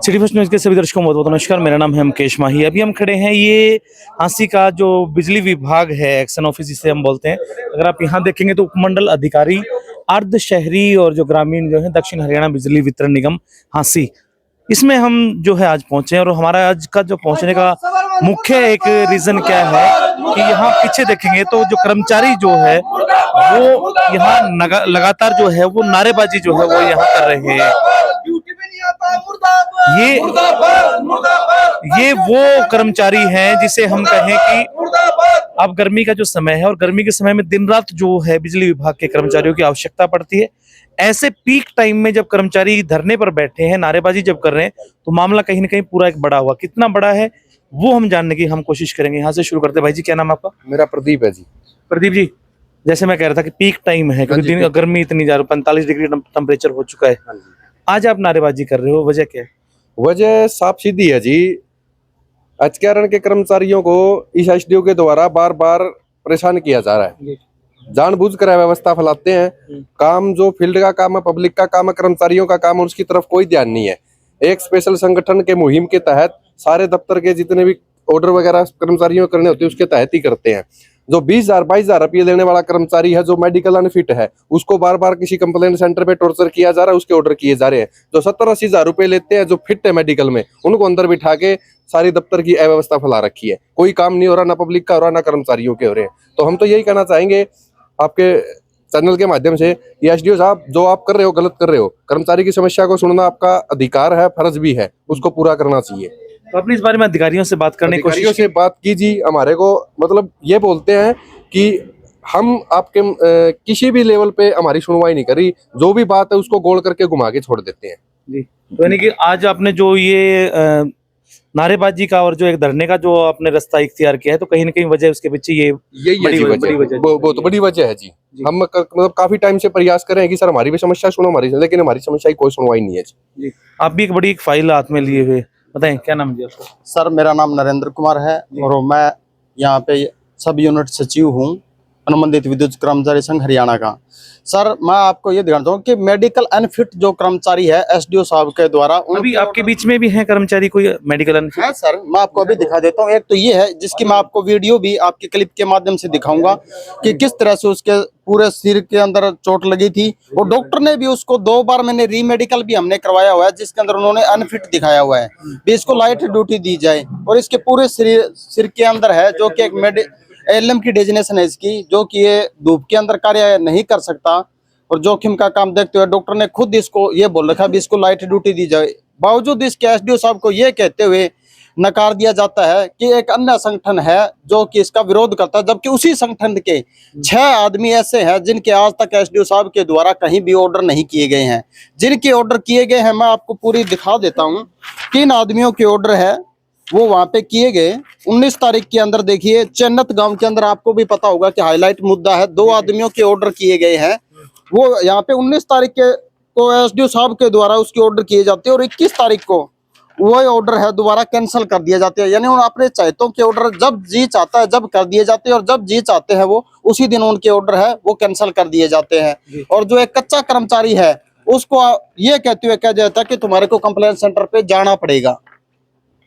City first news के सभी दर्शकों को बहुत बहुत नमस्कार। मेरा नाम है मुकेश माही। अभी हम खड़े हैं ये हांसी का जो बिजली विभाग है, एक्शन ऑफिस जिसे हम बोलते हैं। अगर आप यहाँ देखेंगे तो उपमंडल अधिकारी अर्ध शहरी और जो ग्रामीण जो है दक्षिण हरियाणा बिजली वितरण निगम हांसी, इसमें हम जो है आज पहुंचे हैं। और हमारा आज का जो पहुंचने का मुख्य एक रीजन क्या है कि यहाँ पीछे देखेंगे तो जो कर्मचारी जो है वो यहाँ लगातार जो है वो नारेबाजी जो है वो यहाँ कर रहे हैं। ये वो कर्मचारी हैं जिसे हम कहें कि अब गर्मी का जो समय है और गर्मी के समय में दिन रात जो है बिजली विभाग के कर्मचारियों की आवश्यकता पड़ती है। ऐसे पीक टाइम में जब कर्मचारी धरने पर बैठे हैं, नारेबाजी जब कर रहे हैं, तो मामला कहीं ना कहीं पूरा एक बड़ा हुआ। कितना बड़ा है वो हम जानने की हम कोशिश करेंगे। यहाँ से शुरू करते हैं। भाई जी, क्या नाम आपका? मेरा प्रदीप है जी। प्रदीप जी, जैसे मैं कह रहा था कि पीक टाइम है क्योंकि दिन गर्मी इतनी ज्यादा 45 डिग्री टेम्परेचर हो चुका है। आज आप नारेबाजी कर रहे हो, वजह क्या है? वजह साफ सीधी है जी। अचक्यारण के कर्मचारियों को इस एसडीओ के द्वारा बार बार परेशान किया जा रहा है। जानबूझकर व्यवस्था फैलाते हैं। काम जो फील्ड का काम है, पब्लिक का काम है, कर्मचारियों का काम है, उसकी तरफ कोई ध्यान नहीं है। एक स्पेशल संगठन के मुहिम के तहत सारे दफ्तर के जितने भी ऑर्डर वगैरह कर्मचारियों को करने होते हैं उसके तहत ही करते हैं। जो 20,000 22,000 रुपये देने वाला कर्मचारी है, जो मेडिकल अनफिट है, उसको बार बार किसी कंप्लेंट सेंटर पे टॉर्चर किया जा रहा है, उसके ऑर्डर किए जा रहे हैं। जो 70-80 हजार रुपए लेते हैं, जो फिट है मेडिकल में, उनको अंदर बिठा के सारी दफ्तर की अव्यवस्था फैला रखी है। कोई काम नहीं हो रहा, ना पब्लिक का हो रहा, ना कर्मचारियों के हो रहे हैं। तो हम तो यही कहना चाहेंगे आपके चैनल के माध्यम से, ये एसडीओ साहब जो आप कर रहे हो गलत कर रहे हो। कर्मचारी की समस्या को सुनना आपका अधिकार है, फर्ज भी है, उसको पूरा करना चाहिए। तो अपनी इस बारे में अधिकारियों से बात करने की कोशिश से बात कीजिए। हमारे को मतलब ये बोलते हैं कि हम आपके किसी भी लेवल पे हमारी सुनवाई नहीं करी, जो भी बात है उसको गोल करके घुमा के छोड़ देते हैं जी। तो यानी कि आज आपने जो ये नारेबाजी का और जो एक धरने का जो आपने रास्ता इख्तियार किया है, तो कहीं ना कहीं वजह उसके पीछे ये यही बहुत बड़ी वजह है जी। हम मतलब काफी टाइम से प्रयास कर रहे हैं कि सर हमारी भी समस्या सुनो हमारी, लेकिन हमारी समस्या की कोई सुनवाई नहीं है जी। आप भी एक बड़ी एक फाइल हाथ में लिए हुए, बताएं क्या नाम जी आपका? सर मेरा नाम नरेंद्र कुमार है और मैं यहाँ पे सब यूनिट सचिव हूँ अनुबंधित विद्युत कर्मचारी संघ हरियाणा का। सर मैं आपको ये दिखाता हूँ कि मेडिकल अनफिट जो कर्मचारी है एसडीओ साहब के द्वारा, अभी आपके बीच में भी है कर्मचारी कोई मेडिकल अनफिट है? सर मैं आपको अभी दिखा देता हूँ। एक तो ये है जिसकी मैं आपको वीडियो भी आपके क्लिप के माध्यम से दिखाऊंगा कि किस तरह से उसके पूरे सिर के अंदर चोट लगी थी और डॉक्टर ने भी उसको 2 बार मैंने रीमेडिकल भी हमने करवाया हुआ है, जिसके अंदर उन्होंने अनफिट दिखाया हुआ है भी इसको लाइट ड्यूटी दी जाए। और इसके पूरे सिर के अंदर है जो कि एक एलएम की डेजिग्नेशन है इसकी, जो कि ये धूप के अंदर कार्य नहीं कर सकता और जोखिम का काम देखते हुए डॉक्टर ने खुद इसको ये बोल रखा भी इसको लाइट ड्यूटी दी जाए। बावजूद इसके एसडीओ साहब को ये कहते हुए नकार दिया जाता है कि एक अन्य संगठन है जो कि इसका विरोध करता है, जबकि उसी संगठन के 6 आदमी ऐसे हैं जिनके आज तक एसडीओ साहब के द्वारा कहीं भी ऑर्डर नहीं किए गए हैं। जिनके ऑर्डर किए गए हैं मैं आपको पूरी दिखा देता हूँ। 3 आदमियों के ऑर्डर है वो वहां पे किए गए 19 तारीख के अंदर। देखिए चन्नत गांव के अंदर आपको भी पता होगा कि हाईलाइट मुद्दा है, 2 आदमियों के ऑर्डर किए गए हैं। वो यहाँ पे 19 तारीख के को एसडीओ साहब के द्वारा उसके ऑर्डर किए जाते हैं और 21 तारीख को वही ऑर्डर है दोबारा कैंसिल कर दिया जाते हैं। यानी उन अपने चाहतों के ऑर्डर जब जी चाहता है जब कर दिए जाते हैं और जब जी चाहते हैं वो उसी दिन उनके ऑर्डर है वो कैंसिल कर दिए जाते हैं। और जो एक कच्चा कर्मचारी है उसको ये कहते हुए कहा जाता है कि तुम्हारे को कंप्लेंट सेंटर पे जाना पड़ेगा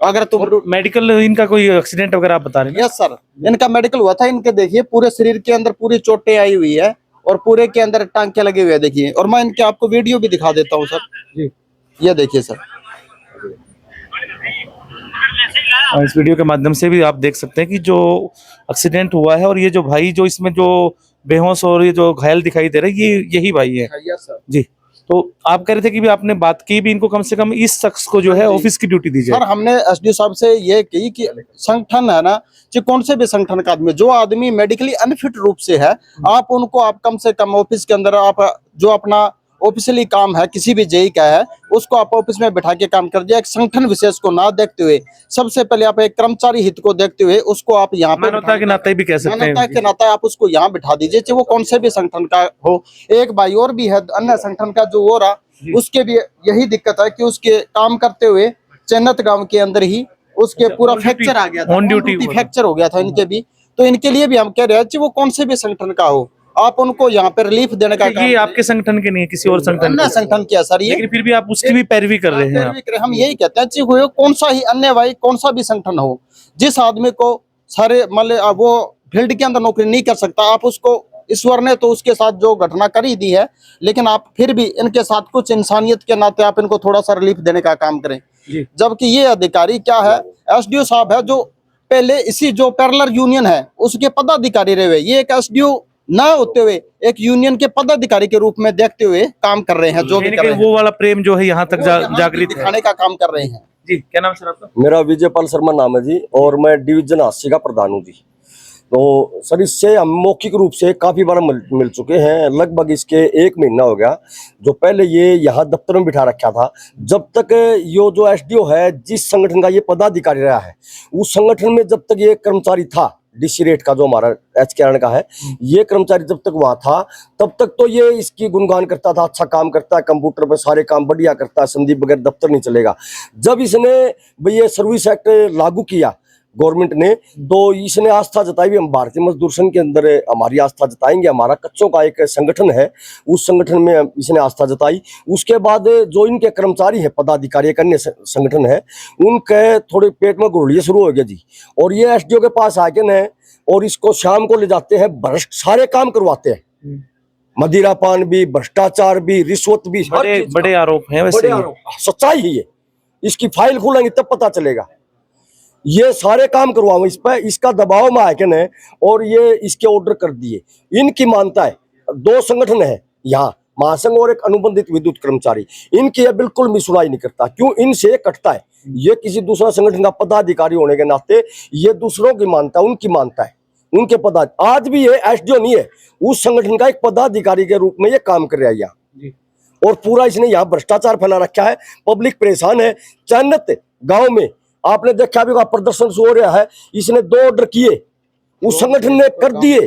अगर तुम मेडिकल इनका कोई एक्सीडेंट वगैरह आप बता रहे हैं? यस सर, इनका मेडिकल हुआ था। इनके देखिए पूरे शरीर के अंदर पूरी चोटें आई हुई है और पूरे के अंदर टांके लगे हुए हैं। देखिए और मैं इनके आपको वीडियो भी दिखा देता हूँ सर जी। ये देखिए सर, इस वीडियो के माध्यम से भी आप देख सकते हैं कि जो एक्सीडेंट हुआ है और ये जो भाई जो इसमें जो बेहोश और ये जो घायल दिखाई दे रहा है ये यही भाई है जी। तो आप कह रहे थे कि भी आपने बात की भी इनको कम से कम इस शख्स को जो है ऑफिस की ड्यूटी दी जाए। सर हमने एसडीओ साहब से ये की कि संगठन है ना जो कौन से भी संगठन का आदमी जो आदमी मेडिकली अनफिट रूप से है आप उनको आप कम से कम ऑफिस के अंदर आप जो अपना ऑफिशियली काम है किसी भी जेई का है उसको आप ऑफिस में बैठा के काम कर दिया। एक संगठन विशेष को ना देखते हुए सबसे पहले आप एक कर्मचारी हित को देखते हुए उसको आप यहाँ पे मानवता के नाते भी कह सकते हैं, मानवता के नाते आप उसको यहाँ बिठा दीजिए चाहे वो कौन से भी संगठन का हो। एक भाई और भी है अन्य संगठन का जो हो रहा उसके भी यही दिक्कत है कि उसके काम करते हुए चन्नत गांव के अंदर ही उसके पूरा फ्रैक्चर आ गया था, ऑन ड्यूटी फ्रैक्चर हो गया था इनके भी। तो इनके लिए भी हम कह रहे हैं कि वो कौन से भी संगठन का हो आप उनको यहाँ पे रिलीफ देने का काम ये आपके संगठन के नहीं है, किसी और संगठन अन्य के? संगठन किया सर ये। लेकिन फिर भी आप उसकी भी पैरवी कर रहे हैं आप। हम यही कहते हैं चाहे वो कौन सा ही अन्य भाई कौन सा भी संगठन हो, जिस आदमी को सारे मतलब वो फील्ड के अंदर नौकरी नहीं कर सकता, आप उसको ईश्वर ने तो उसके साथ जो घटना करी दी है, लेकिन आप फिर भी इनके साथ कुछ इंसानियत के नाते आप इनको थोड़ा सा रिलीफ देने का काम करें। जी। जबकि ये अधिकारी क्या है, एसडीओ साहब है, जो पहले इसी जो पैरेलल यूनियन है उसके पदाधिकारी रहे हुए, ये एक एसडीओ ना होते हुए एक यूनियन के पदाधिकारी के रूप में देखते हुए काम कर रहे हैं। जो भी यानी कर कि रहे हैं वो वाला प्रेम जो है यहाँ तक वो यहाँ जागृत है। दिखाने का काम कर रहे हैं। जी, क्या नाम सर आपका? मेरा विजयपाल शर्मा नाम है जी, और मैं डिवीजन हास्य का प्रधान हूँ जी। तो सर इससे हम मौखिक रूप से काफी बार मिल चुके हैं। लगभग इसके 1 महीना हो गया जो पहले ये यहाँ दफ्तर में बिठा रखा था। जब तक ये जो एसडीओ है, जिस संगठन का ये पदाधिकारी रहा है, उस संगठन में जब तक ये कर्मचारी था, डीसी रेट का जो हमारा एच के का है, ये कर्मचारी जब तक वहां था तब तक तो ये इसकी गुणगान करता था, अच्छा काम करता है, कंप्यूटर पर सारे काम बढ़िया करता है, संदीप बगैर दफ्तर नहीं चलेगा। जब इसने भाई ये सर्विस एक्ट लागू किया गवर्नमेंट ने, तो इसने आस्था जताई भी, हम भारतीय मजदूर संघ के अंदर हमारी आस्था जताएंगे, हमारा कच्चों का एक संगठन है, उस संगठन में इसने आस्था जताई। उसके बाद जो इनके कर्मचारी हैं, पदाधिकारी, एक अन्य संगठन है, उनके थोड़े पेट में गुड़लिए शुरू हो गया जी। और ये एसडीओ के पास आके न, और इसको शाम को ले जाते हैं, भ्रष्ट सारे काम करवाते हैं, मदिरापान भी, भ्रष्टाचार भी, रिश्वत भी, बड़े आरोप हैं वैसे। सच्चाई ही है, इसकी फाइल खोलेंगे तब पता चलेगा। ये सारे काम करवाओ इस पर, इसका दबाव में आके न, और ये इसके ऑर्डर कर दिए। इनकी मानता है, 2 संगठन है यहाँ, महासंघ और एक अनुबंधित विद्युत कर्मचारी, इनकी ये बिल्कुल भी सुनाई नहीं करता। क्यों? इनसे कटता है। ये किसी दूसरा संगठन का पदाधिकारी होने के नाते ये दूसरों की मानता है, उनकी मानता है, उनके पदा। आज भी ये एसडीओ नहीं है, उस संगठन का एक पदाधिकारी के रूप में ये काम कर रहा है यहाँ। और पूरा इसने यहाँ भ्रष्टाचार फैला रखा है, पब्लिक परेशान है। चन्नत गांव में आपने देखा भी, प्रदर्शन हो रहा है, इसने 2 ऑर्डर किए, उस संगठन ने कर दिए,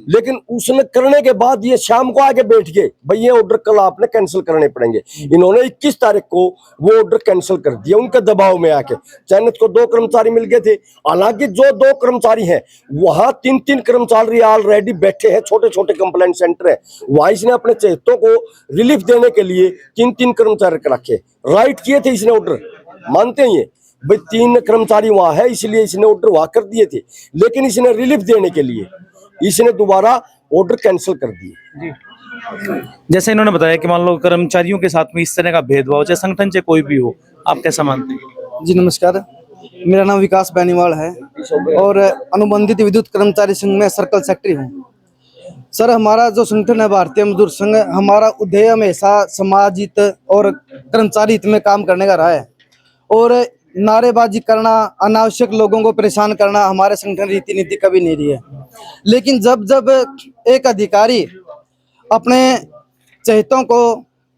लेकिन उसने करने के बाद ये शाम को आके बैठ गए, भाई ये ऑर्डर कल आपने कैंसिल करने पड़ेंगे। इन्होंने 21 तारीख को वो ऑर्डर कैंसिल कर दिया, उनके दबाव में आके। चैनत को 2 कर्मचारी मिल गए थे, हालांकि जो 2 कर्मचारी हैं वहां 3-3 कर्मचारी ऑलरेडी बैठे हैं, छोटे छोटे कंप्लेंट सेंटर है वहां। इसने अपने चहेतों को रिलीफ देने के लिए 3-3 कर्मचारी रखे, राइट किए थे इसने ऑर्डर, मानते हैं ये भाई 3 कर्मचारी वहां है, इसलिए इसने ऑर्डर वहां कर दिए थे, लेकिन इसने रिलीफ देने के लिए इसने दोबारा ऑर्डर कैंसिल कर दिए। जैसे इन्होंने बताया कि मान लो कर्मचारियों के साथ में इस तरह का भेदभाव, चाहे संगठन से कोई भी हो, आप कैसा मानते हैं? जी नमस्कार, मेरा नाम विकास बेनीवाल है और अनुबंधित विद्युत कर्मचारी संघ में सर्कल सेक्रेटरी हूँ। सर, हमारा जो संगठन है भारतीय मजदूर संघ, हमारा उद्देश्य हमेशा समाज हित और कर्मचारी हित में काम करने का रहा है, और नारेबाजी करना, अनावश्यक लोगों को परेशान करना हमारे संगठन रीति नीति कभी नहीं रही है। लेकिन जब जब एक अधिकारी अपने चहेतों को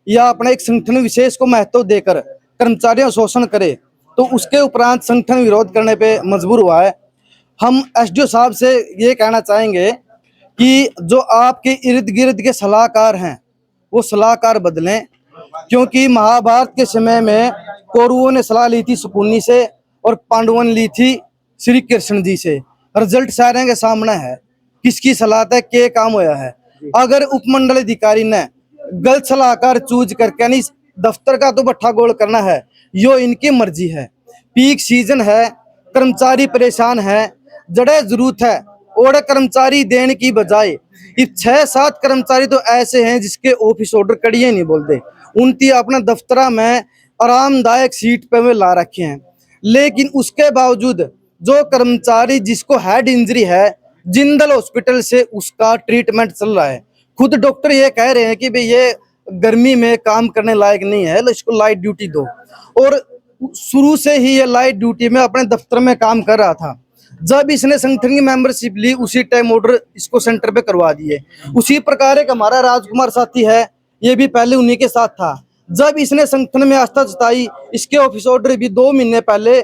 या अपने एक संगठन विशेष को महत्व देकर कर्मचारियों शोषण करे, तो उसके उपरांत संगठन विरोध करने पे मजबूर हुआ है। हम एसडीओ साहब से ये कहना चाहेंगे कि जो आपके इर्द गिर्द के सलाहकार हैं वो सलाहकार बदलें, क्योंकि महाभारत के समय में कौरवों ने सलाह ली थी शकुनी से और पांडवों ने ली थी श्री कृष्ण जी से। रिजल्ट सारे के सामने है, किसकी सलाह तक के काम होया है। अगर उपमंडल अधिकारी ने गलत सलाहकार चूज करके नहीं दफ्तर का तो बट्ठा गोल करना है, यो इनकी मर्जी है। पीक सीजन है, कर्मचारी परेशान है, जड़े जरूरत है और कर्मचारी देने की बजाय 6-7 कर्मचारी तो ऐसे हैं जिसके ऑफिस ऑर्डर कड़िए नहीं बोलते, उनकी अपना दफ्तरा में आरामदायक सीट पे वे ला रखे हैं। लेकिन उसके बावजूद जो कर्मचारी जिसको हेड इंजरी है, जिंदल हॉस्पिटल से उसका ट्रीटमेंट चल रहा है, खुद डॉक्टर ये कह रहे हैं कि भाई ये गर्मी में काम करने लायक नहीं है, इसको लाइट ड्यूटी दो। और शुरू से ही ये लाइट ड्यूटी में अपने दफ्तर में काम कर रहा था। जब इसने संगठन की मेंबरशिप ली उसी टाइम ऑर्डर इसको सेंटर पे करवा दिए। उसी प्रकार एक हमारा राजकुमार साथी है, ये भी पहले उन्हीं के साथ था। जब इसने संगठन में आस्था जताई, इसके ऑफिस ऑर्डर भी 2 महीने पहले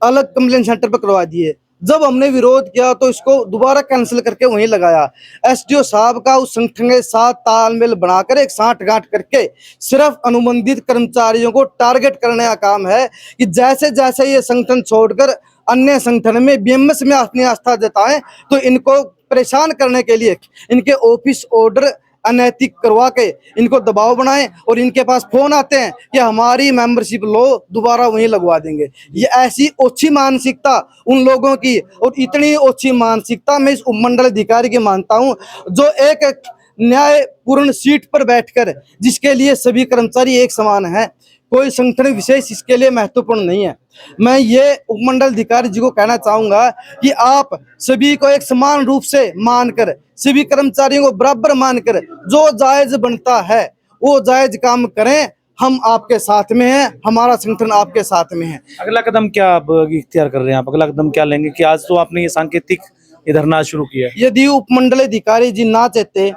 अलग कंप्लेंट सेंटर पर करवा दिए। जब हमने विरोध किया तो इसको दोबारा कैंसिल करके वहीं लगाया। एसडीओ साहब का उस संगठन के साथ तालमेल बनाकर एक साठगांठ करके सिर्फ अनुबंधित कर्मचारियों को टारगेट करने का काम है कि जैसे जैसे ये संगठन छोड़कर अन्य संगठन में बीएमएस में अपनी आस्था जताएं तो इनको परेशान करने के लिए इनके ऑफिस ऑर्डर अनैतिक करवा के इनको दबाव बनाएं और इनके पास फोन आते हैं कि हमारी मेंबरशिप लो, दोबारा वहीं लगवा देंगे। ये ऐसी ओछी मानसिकता उन लोगों की, और इतनी ओछी मानसिकता मैं इस उपमंडल अधिकारी की मानता हूं जो एक न्यायपूर्ण सीट पर बैठकर, जिसके लिए सभी कर्मचारी एक समान हैं, कोई संगठन विशेष इसके लिए महत्वपूर्ण नहीं है। मैं ये उपमंडल अधिकारी जी को कहना चाहूंगा कि आप सभी को एक समान रूप से मानकर, सभी कर्मचारियों को बराबर मानकर जो जायज बनता है वो जायज काम करें। हम आपके साथ में हैं, हमारा संगठन आपके साथ में है। अगला कदम क्या आप इख्तियार कर रहे हैं? आप अगला कदम क्या लेंगे कि आज तो आपने ये सांकेतिक ये धरना शुरू किया है? यदि उपमंडल अधिकारी जी ना चाहते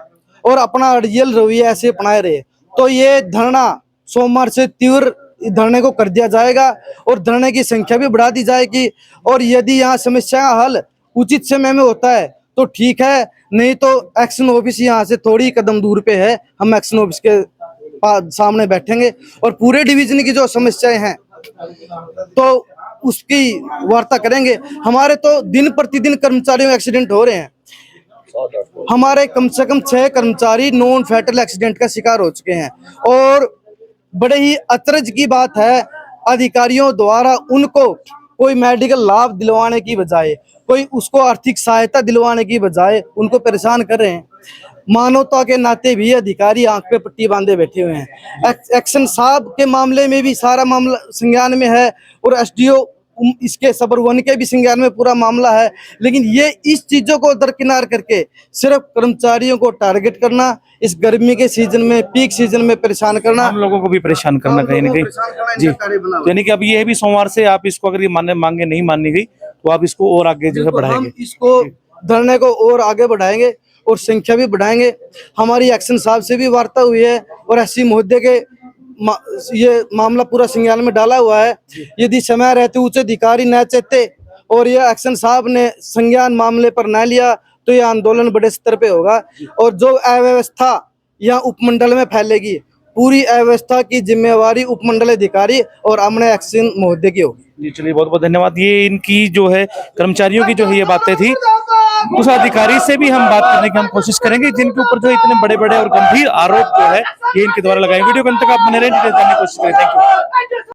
और अपना रियल रवैया ऐसे अपनाए रहे तो ये धरना सोमवार से तीव्र धरने को कर दिया जाएगा और धरने की संख्या भी बढ़ा दी जाएगी। और यदि यहाँ समस्या का हल उचित समय में होता है तो ठीक है, नहीं तो एक्शन ऑफिस यहाँ से थोड़ी कदम दूर पे है, हम एक्शन ऑफिस के सामने बैठेंगे और पूरे डिवीजन की जो समस्याएं हैं तो उसकी वार्ता करेंगे। हमारे तो दिन प्रतिदिन कर्मचारियों एक्सीडेंट हो रहे हैं, हमारे कम से कम 6 कर्मचारी नॉन फैटल एक्सीडेंट का शिकार हो चुके हैं। और बड़े ही अचरज की बात है, अधिकारियों द्वारा उनको कोई मेडिकल लाभ दिलवाने की बजाय, कोई उसको आर्थिक सहायता दिलवाने की बजाय उनको परेशान कर रहे हैं। मानवता के नाते भी अधिकारी आंख पे पट्टी बांधे बैठे हुए हैं। एक्शन साहब के मामले में भी सारा मामला संज्ञान में है और एसडीओ इसके सबर 1 के भी संज्ञान में पूरा मामला है, लेकिन ये इस चीजों को दरकिनार करके सिर्फ कर्मचारियों को टारगेट करना, इस गर्मी के सीजन में, पीक सीजन में परेशान करना, हम लोगों को भी परेशान करना कहीं ना कहीं। जी, तो यानी कि अब ये भी सोमवार से आप इसको अगर ये मांगे नहीं मानी गई तो आप इसको और आगे जो है बढ़ाएंगे? हम इसको धरने को और आगे बढ़ाएंगे और संख्या भी बढ़ाएंगे। हमारी एक्शन साहब से भी वार्ता हुई है और एससी महोदय के ये मामला पूरा संज्ञान में डाला हुआ है। यदि समय रहते उच्च अधिकारी न चाहते और ये एक्शन साहब ने संज्ञान मामले पर न लिया तो ये आंदोलन बड़े स्तर पे होगा और जो अव्यवस्था यहाँ उपमंडल में फैलेगी, पूरी अव्यवस्था की जिम्मेवारी उपमंडल अधिकारी और अमने एक्शन महोदय की होगी। जी चलिए, बहुत बहुत धन्यवाद। ये इनकी जो है कर्मचारियों की जो है ये बातें थी। उस अधिकारी से भी हम बात करने की हम कोशिश करेंगे जिनके ऊपर जो इतने बड़े बड़े और गंभीर आरोप जो है ये इनके द्वारा लगाए। वीडियो के अंत तक आप बने रहें, डिटेल्स जानने की कोशिश करें। Thank you.